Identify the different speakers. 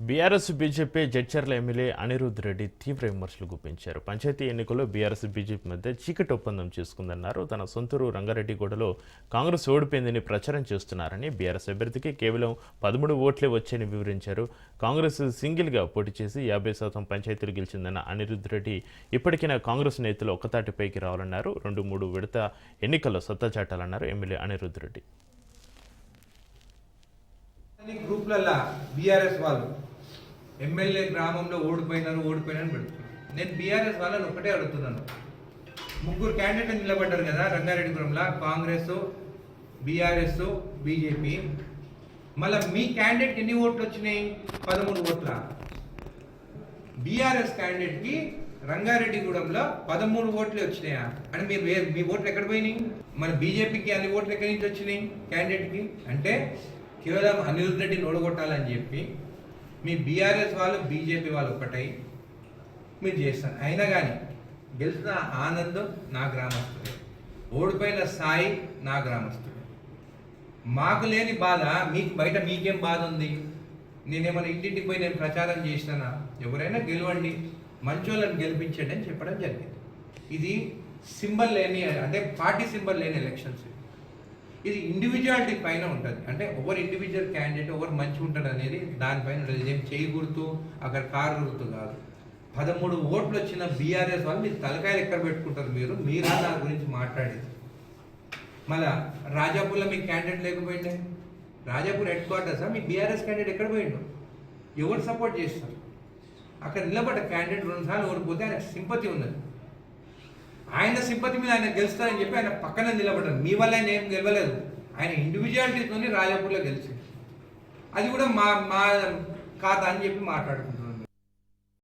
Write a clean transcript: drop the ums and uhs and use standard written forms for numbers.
Speaker 1: BRS BJP Jadcherla MLA Anirudh Reddy తీవ్ర విమర్శలు గుప్పించారు. పంచాయతీ ఎన్నికల్లో బీఆర్ఎస్ బీజేపీ మధ్య చీకటి ఒప్పందం చేసుకుందన్నారు. తన సొంతూరు రంగారెడ్డిగూడలో కాంగ్రెస్ ఓడిపోయిందని ప్రచారం చేస్తున్నారని, బీఆర్ఎస్ అభ్యర్థికి కేవలం 13 ఓట్లే వచ్చాయని వివరించారు. కాంగ్రెస్ సింగిల్గా పోటీ చేసి 50% పంచాయతీలు గెలిచిందన్న అనిరుద్ రెడ్డి ఇప్పటికైనా కాంగ్రెస్ నేతలు ఒక్కతాటిపైకి రావాలన్నారు. 2-3 విడత ఎన్నికల్లో సత్తా చాటాలన్నారు ఎమ్మెల్యే అనిరుద్ రెడ్డి.
Speaker 2: గ్రూప్లల్లా బీఆర్ఎస్ వాళ్ళు ఎమ్మెల్యే గ్రామంలో ఓడిపోయినారు పెడుతున్నారు. నేను బీఆర్ఎస్ వాళ్ళని ఒకటే అడుగుతున్నాను. 3 క్యాండిడేట్లు నిలబడ్డారు కదా రంగారెడ్డిపురంలో, కాంగ్రెస్, బీఆర్ఎస్, బీజేపీ. మళ్ళీ మీ క్యాండిడేట్కి ఎన్ని ఓట్లు వచ్చినాయి? 13 ఓట్ల. బీఆర్ఎస్ క్యాండిడేట్కి రంగారెడ్డిగూడెంలో 13 ఓట్లే వచ్చినాయా? అంటే మీ ఓట్లు ఎక్కడ పోయినాయి? మన బీజేపీకి అన్ని ఓట్లు ఎక్కడి నుంచి వచ్చినాయి క్యాండిడేట్కి? అంటే కేవలం అనిరుద్ రెడ్డిని ఓడగొట్టాలని చెప్పి మీ బీఆర్ఎస్ వాళ్ళు బీజేపీ వాళ్ళు ఒకటై మీరు చేస్తారు. అయినా కానీ గెలిచిన ఆనందం నా గ్రామస్తుడే, ఓడిపోయిన సాయి నా గ్రామస్తుడే. మాకు లేని బాధ మీకు బయట మీకేం బాధ ఉంది? నేనేమైనా ఇంటింటికి పోయి నేను ప్రచారం చేసినా? ఎవరైనా గెలవండి, మంచోళ్ళని గెలిపించండి అని చెప్పడం జరిగింది. ఇది సింబల్ లేని, అంటే పార్టీ సింబల్ లేని ఎలక్షన్స్. ఇది ఇండివిజువాలిటీ పైన ఉంటుంది. అంటే ఎవరు ఇండివిజువల్ క్యాండిడేట్ ఎవరు మంచిగా ఉంటాడు అనేది దానిపైన ఉంటుంది. ఇదేం చేయి గుర్తు, అక్కడ కారు గుర్తు కాదు. 13 ఓట్లు వచ్చిన బీఆర్ఎస్ వాళ్ళు మీరు తలకాయలు ఎక్కడ పెట్టుకుంటారు? మీరా దాని గురించి మాట్లాడేది. మళ్ళా రాజాపూర్లో మీకు క్యాండిడేట్ లేకపోయిండే, రాజాపూర్ హెడ్ క్వార్టర్సా మీ బీఆర్ఎస్ క్యాండిడేట్ ఎక్కడ పోయిండు? ఎవరు సపోర్ట్ చేస్తారు? అక్కడ నిలబడ్డ క్యాండిడేట్ 2 సార్లు ఓడిపోతే ఆయన సింపతి ఉన్నది. ఆయన సింపతి మీద ఆయన గెలుస్తారని చెప్పి ఆయన పక్కన నిలబడ్డారు. మీ వల్ల ఆయన ఏం గెలవలేదు, ఆయన ఇండివిజువాలిటీతోని రాజాపూర్లో గెలిచింది. అది కూడా మా ఖాతా అని చెప్పి మాట్లాడుకుంటారు.